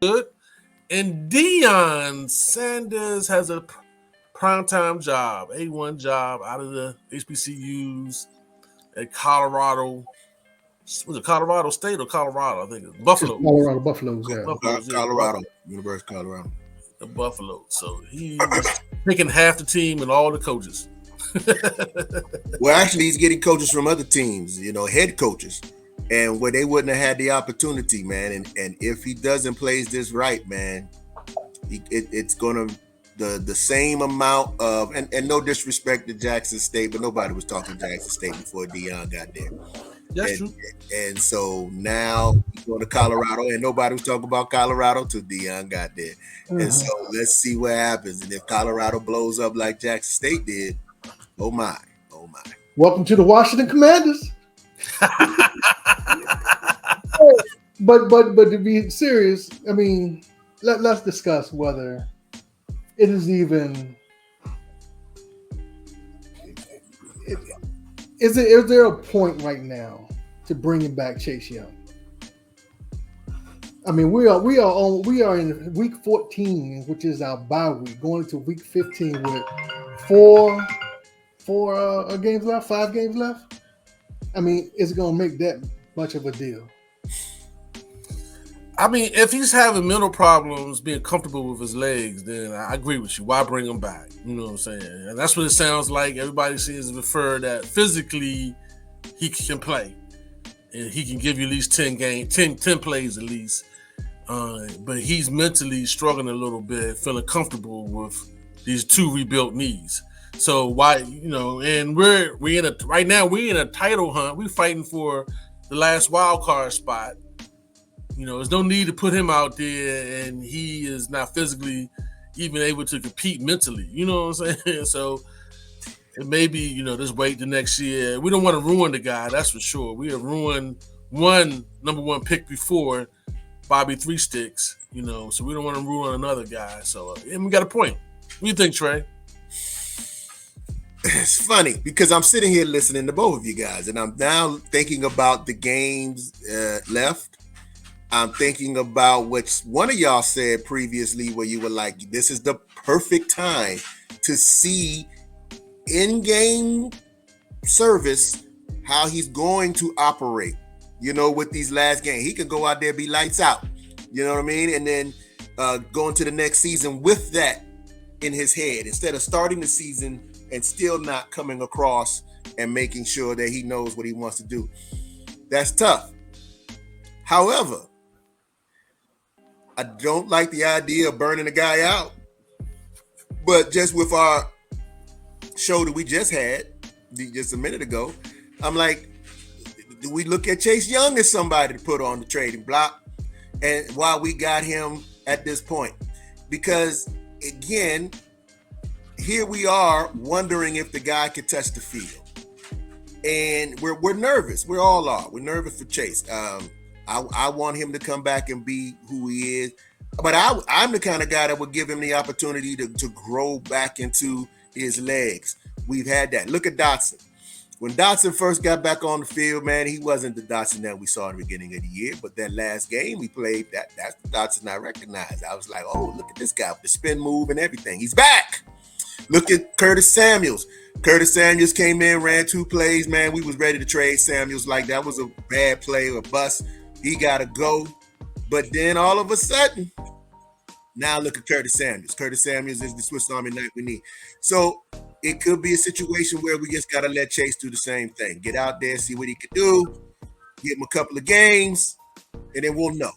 good. And Deion Sanders has a primetime job, A1 job out of the HBCUs at Colorado. Was it Colorado State or Colorado? I think it's It's Buffalo. Colorado Buffaloes, yeah. Buffaloes, yeah, Colorado, University of Colorado. the Buffalo. So he's picking half the team and all the coaches. Well, actually, he's getting coaches from other teams, head coaches, and where they wouldn't have had the opportunity, man. And if he doesn't plays this right, man, it's gonna the same amount of and no disrespect to Jackson State, but nobody was talking Jackson State before Deion got there. That's true. And so now he's going to Colorado, and nobody was talking about Colorado till Deion got there. And so let's see what happens. And if Colorado blows up like Jackson State did, oh my. Welcome to the Washington Commanders. But to be serious, I mean, let's discuss whether it is even. Is there a point right now to bringing back Chase Young? I mean, we are in week 14, which is our bye week, going into week 15 with four games left, 5 games left. I mean, is it going to make that much of a deal? I mean, if he's having mental problems, being comfortable with his legs, then I agree with you. Why bring him back? You know what I'm saying? And that's what it sounds like. Everybody seems to refer that physically he can play. And he can give you at least 10 plays at least. But he's mentally struggling a little bit, feeling comfortable with these 2 rebuilt knees. So why, and we're in a title hunt. We're fighting for the last wild card spot. There's no need to put him out there, and he is not physically even able to compete mentally. You know what I'm saying? So it may be, just wait the next year. We don't want to ruin the guy, that's for sure. We have ruined one number 1 pick before, Bobby Three Sticks, so we don't want to ruin another guy. So, and we got a point. What do you think, Trey? It's funny because I'm sitting here listening to both of you guys, and I'm now thinking about the games left. I'm thinking about what one of y'all said previously, where you were like, this is the perfect time to see in-game service, how he's going to operate, with these last games. He can go out there, be lights out, you know what I mean? And then go into the next season with that in his head, instead of starting the season and still not coming across and making sure that he knows what he wants to do. That's tough. However, I don't like the idea of burning a guy out. But just with our show that we just had just a minute ago, I'm like, do we look at Chase Young as somebody to put on the trading block? And why we got him at this point? Because again, here we are wondering if the guy could touch the field. And we're nervous. We all are. We're nervous for Chase. I want him to come back and be who he is. But I'm the kind of guy that would give him the opportunity to grow back into his legs. We've had that. Look at Dotson. When Dotson first got back on the field, man, he wasn't the Dotson that we saw in the beginning of the year. But that last game we played, that's the Dotson I recognized. I was like, oh, look at this guy with the spin move and everything. He's back. Look at Curtis Samuels. Curtis Samuels came in, ran 2 plays, man. We was ready to trade Samuels like that was a bad play or bust. He got to go. But then all of a sudden, now look at Curtis Samuels. Curtis Samuels is the Swiss Army knife we need. So it could be a situation where we just got to let Chase do the same thing. Get out there, see what he can do, give him a couple of games, and then we'll know.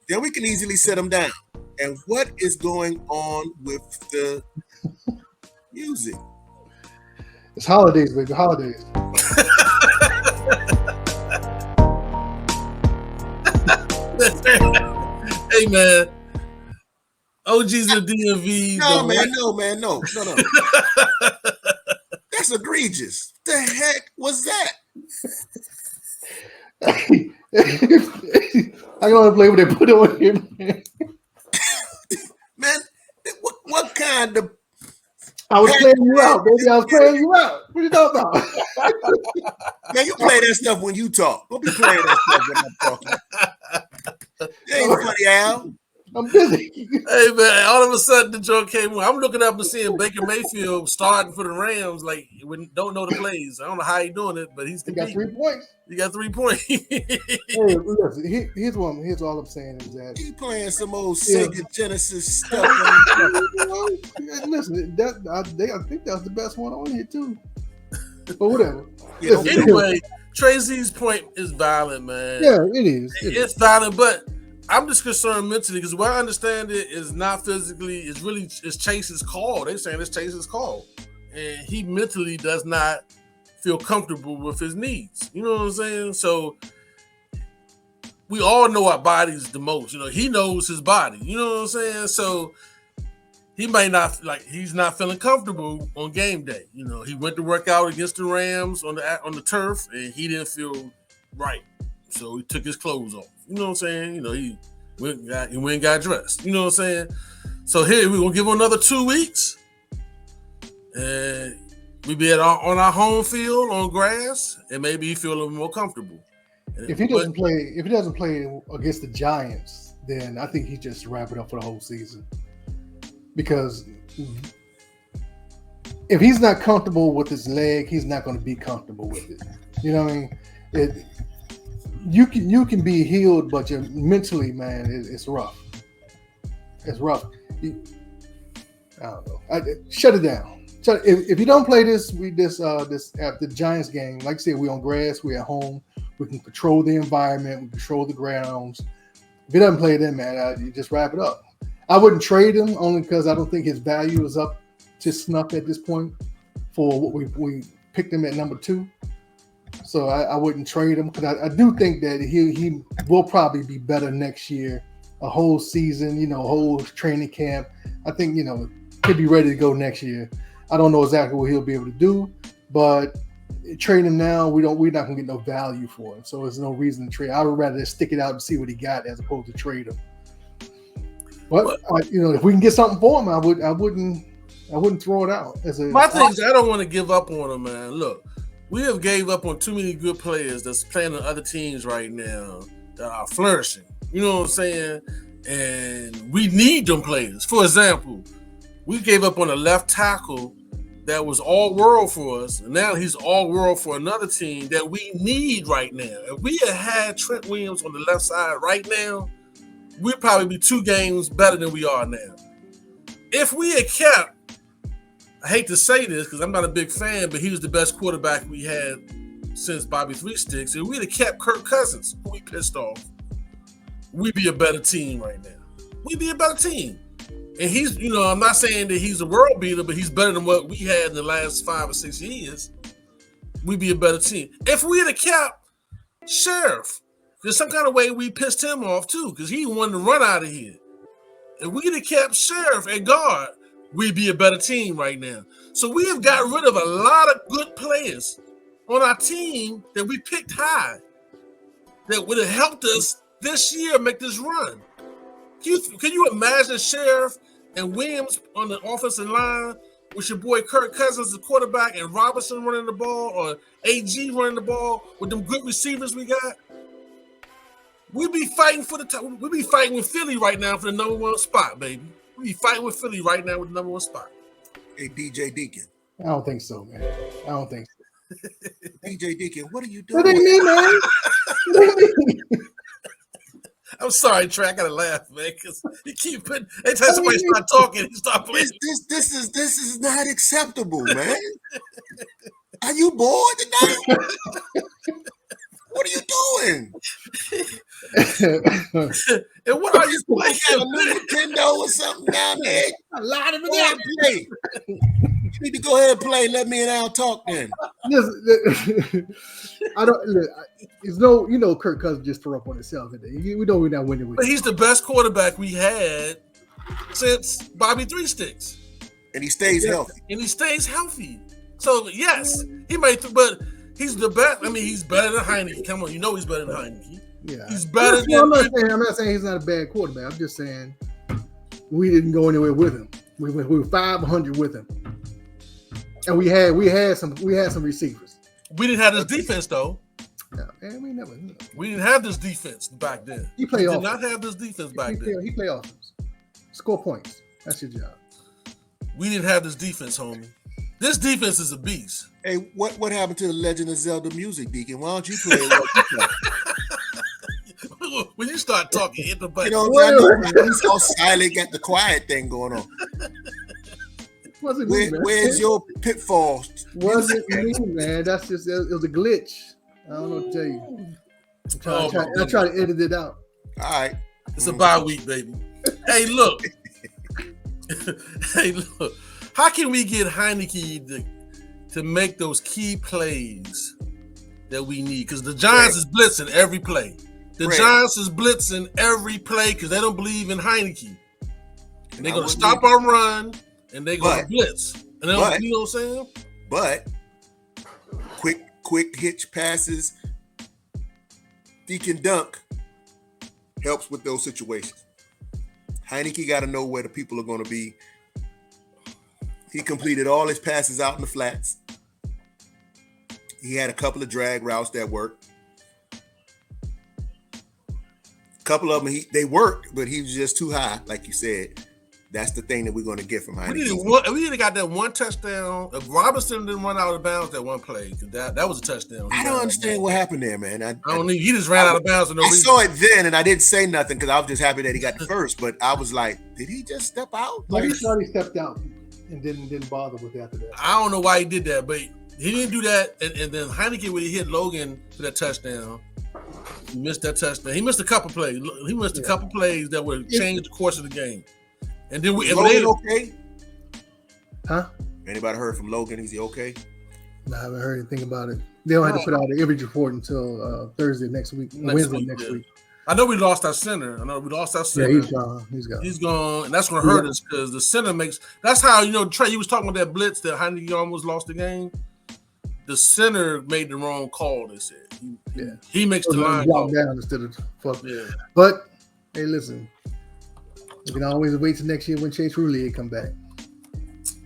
Then we can easily set him down. And what is going on with the music? It's holidays, baby. Holidays. Hey, man. OGs of DMV. No. That's egregious. The heck was that? I gotta play what they put on here, man. Man, what kind of... I was playing you out, baby. I was playing you out. What are you talking about? Man, you play that stuff when you talk. Don't be playing that stuff when I'm talking. It ain't funny, Al. I'm busy. Hey man, all of a sudden the joke came on. I'm looking up and seeing Baker Mayfield starting for the Rams. Like, don't know the plays. I don't know how he's doing it, but he's He got competing. 3 points. He got 3 points. Hey, listen, here's all I'm saying is that He playing some old Sega Genesis stuff. listen, I think that's the best one on here too. But whatever. Yeah, Anyway, Tracy's point is valid, man. Yeah, it is. It's valid, but I'm just concerned mentally because what I understand it is not physically. It's Chase's call. They're saying it's Chase's call, and he mentally does not feel comfortable with his needs. You know what I'm saying? So we all know our bodies the most. You know, he knows his body. You know what I'm saying? So he might not he's not feeling comfortable on game day. You know, he went to work out against the Rams on the turf, and he didn't feel right. So he took his clothes off. You know what I'm saying? You know, he went and got dressed. You know what I'm saying? So here we're gonna give him another 2 weeks, and we be on our home field on grass, and maybe he feel a little more comfortable. If he doesn't play against the Giants, then I think he just wrap it up for the whole season. Because if he's not comfortable with his leg, he's not going to be comfortable with it. You know what I mean? You can be healed, but you're mentally, man, it's rough. It's rough. I don't know. Shut it down. If you don't play this at the Giants game, like I said, we're on grass, we're at home, we can control the environment, we control the grounds. If he doesn't play then, man, you just wrap it up. I wouldn't trade him only because I don't think his value is up to snuff at this point for what we picked him at number 2. So I wouldn't trade him because I do think that he will probably be better next year, a whole season, a whole training camp. I think, he'll be ready to go next year. I don't know exactly what he'll be able to do, but trade him now, we're not going to get no value for him. So there's no reason to trade. I would rather just stick it out and see what he got as opposed to trade him. But if we can get something for him, I wouldn't throw it out. My thing is, I don't want to give up on him, man. Look, we have gave up on too many good players that's playing on other teams right now that are flourishing. You know what I'm saying? And we need them players. For example, we gave up on a left tackle that was all world for us, and now he's all world for another team that we need right now. If we had Trent Williams on the left side right now, we'd probably be 2 games better than we are now. If we had kept, I hate to say this because I'm not a big fan, but he was the best quarterback we had since Bobby Three Sticks. If we'd have kept Kirk Cousins, who we pissed off, we'd be a better team right now. We'd be a better team. And he's, I'm not saying that he's a world beater, but he's better than what we had in the last 5 or 6 years. We'd be a better team. If we had kept Sheriff, there's some kind of way we pissed him off too, because he wanted to run out of here. If we had kept Sheriff at guard, we'd be a better team right now. So we have got rid of a lot of good players on our team that we picked high that would have helped us this year make this run. Can you imagine Sheriff and Williams on the offensive line with your boy Kirk Cousins, the quarterback, and Robinson running the ball, or AG running the ball with them good receivers we got? We'd be fighting for the top. We'd be fighting with Philly right now for the number 1 spot, baby. We'd be fighting with Philly right now with the number 1 spot. Hey, DJ Deacon. I don't think so, man. I don't think so. DJ Deacon, what are you doing? What do you mean, man? What do you mean? I'm sorry, Trey. I gotta laugh, man, because you keep putting. Anytime somebody start talking, he start playing. This is not acceptable, man. Are you bored tonight? What are you doing? And what are you playing? A new Nintendo or something down there? A lot of it. Play. You need to go ahead and play. Let me and Al talk then. I don't. Look, it's no. Kirk Cousins just threw up on himself. We know we're not winning with. But he's the best quarterback we had since Bobby Three Sticks, and he stays healthy. So yes, he might. But he's the best. I mean, he's better than Heineke. Come on, he's better than Heineke. Yeah, he's better than. I'm not saying he's not a bad quarterback. I'm just saying we didn't go anywhere with him. We were 500 with him, and we had some receivers. We didn't have this defense though. Yeah, man, we didn't have this defense back then. He played offense. Did not have this defense back then. He played offense. Score points. That's your job. We didn't have this defense, homie. This defense is a beast. Hey, what happened to the Legend of Zelda music, Deacon? Why don't you play it? Like you play? When you start talking, hit the button. You know, he's all silent, got the quiet thing going on. Where's your pitfall? Wasn't me, man. That's just it was a glitch. I don't know what to tell you. I try to edit it out. All right. It's a bye week, baby. Hey, look. How can we get Heineke to make those key plays that we need? Because the Giants is blitzing every play. The Giants is blitzing every play because they don't believe in Heineke. And they're going to stop our run, and they're going to blitz. And you know what I'm saying? But quick hitch passes, Deacon Dunk helps with those situations. Heineke got to know where the people are going to be. He completed all his passes out in the flats. He had a couple of drag routes that worked. A couple of them, they worked, but he was just too high, like you said. That's the thing that we're going to get from Heineke. We got that one touchdown. If Robinson didn't run out of bounds that one play, that was a touchdown. I don't understand what happened there, man. I don't need. He just ran out of bounds for no reason. I saw it then, and I didn't say nothing because I was just happy that he got the first. But I was like, did he just step out? Like, he thought he stepped out and didn't bother with it after that. I don't know why he did that, but he didn't do that. And then Heineke, when he hit Logan for that touchdown, he missed that touchdown. He missed a couple plays. He missed a couple plays that would change the course of the game. And then Logan okay? Huh? Anybody heard from Logan? Is he okay? No, I haven't heard anything about it. They don't have to put out an injury report until Wednesday next week. I know we lost our center. Yeah, he's gone. He's gone, and that's going to hurt us because the center makes. That's how Trey. You was talking about that blitz that Heineke almost lost the game. The center made the wrong call. They said. He makes the line walk down instead of fuck. Yeah. But hey, listen. You can always wait till next year when Chase Roulier come back.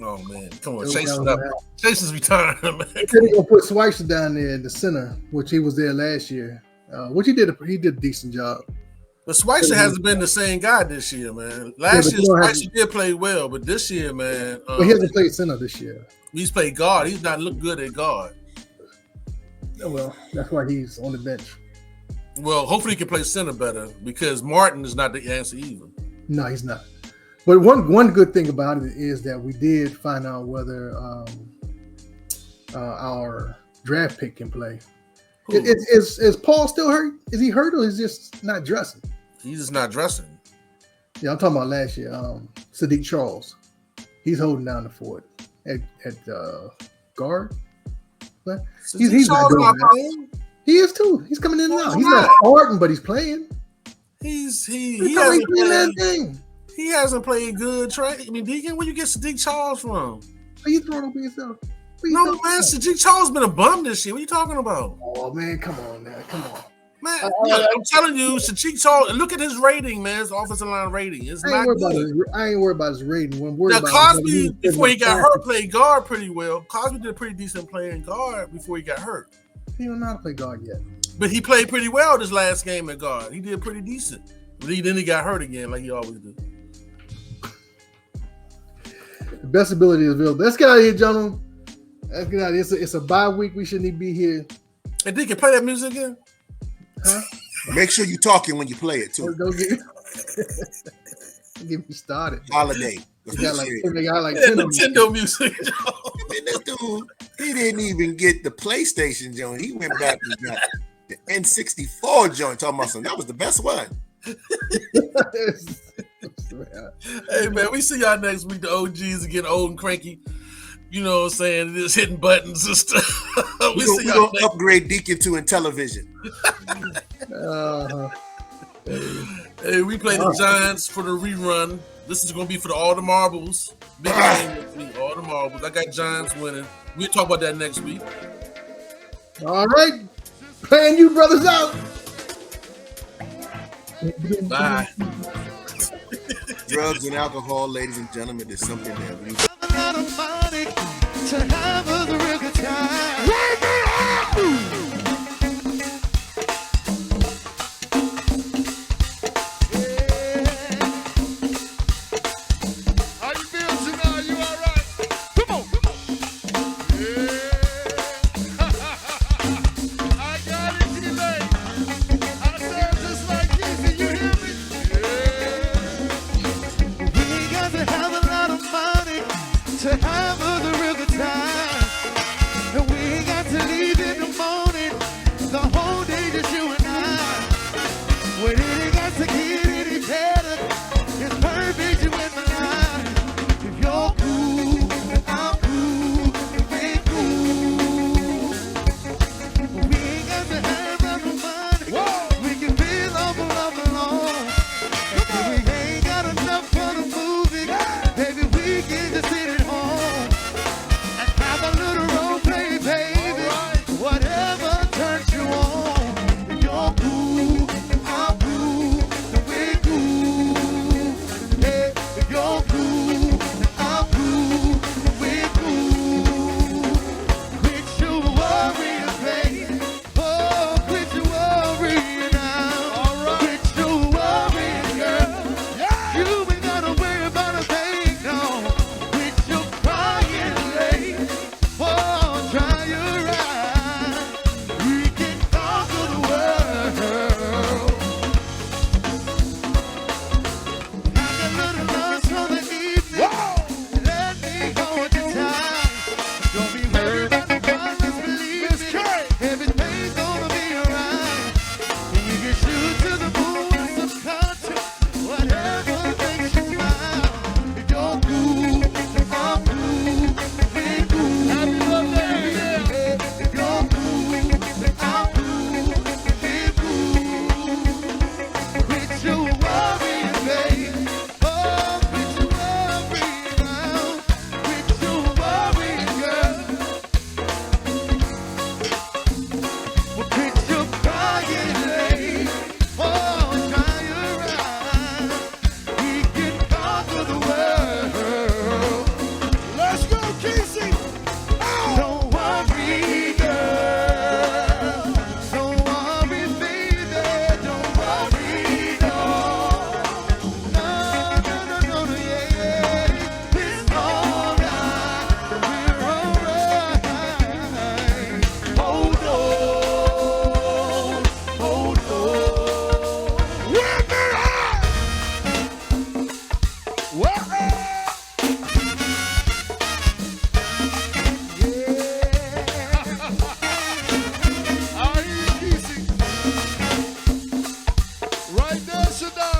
Oh man, come on, Chase is up. Chase is retiring, man. They're gonna put Schweitzer down there in the center, which he was there last year. Which he did a decent job. But Schweitzer hasn't been the same guy this year, man. Last year Schweitzer did play well, but this year, man, but he hasn't played center this year. He's played guard. He's not looked good at guard. Well, that's why he's on the bench. Well, hopefully he can play center better because Martin is not the answer either. No, he's not. But one good thing about it is that we did find out whether our draft pick can play. Is Paul still hurt? Is he hurt or is he just not dressing? He's just not dressing. Yeah, I'm talking about last year. Sadiq Charles. He's holding down the fort at guard. But he's not doing that. He is too. He's coming in and out. He's not starting, but he's playing. He hasn't played good. Trey. I mean, Deacon, where you get Sadiq Charles from? Are you throwing over yourself? No, man, Sadiq Charles has been a bum this year. What are you talking about? Oh, man, come on, man. Come on. Man, I'm telling you, Sadiq Charles, look at his rating, man. His offensive line rating. It's not good. I ain't worried about his rating. Now, Cosby, before he got hurt, played guard pretty well. Cosby did a pretty decent play in guard before he got hurt. He don't know how to play guard yet. But he played pretty well this last game at guard. He did pretty decent. But then he got hurt again, like he always do. The best ability is available. Let's get out of here, gentlemen. Let's get out of here. It's a bye week. We shouldn't even be here. And Deacon, play that music again. Huh? Make sure you're talking when you play it too. Don't get me started. Holiday. They got like Nintendo music. This dude, he didn't even get the PlayStation joint. He went back and got the N64 joint. Talking about something. That was the best one. Hey man, we see y'all next week. The OGs are getting old and cranky. You know what I'm saying? Just hitting buttons and stuff. We're going to upgrade Deacon to Intellivision. Hey, we play the Giants for the rerun. This is going to be for all the marbles. Big game next week, all the marbles. I got Giants winning. We'll talk about that next week. All right. Playing you brothers out. Bye. Drugs and alcohol, ladies and gentlemen, is something that we... to have a real good time. Right there, Shaddai.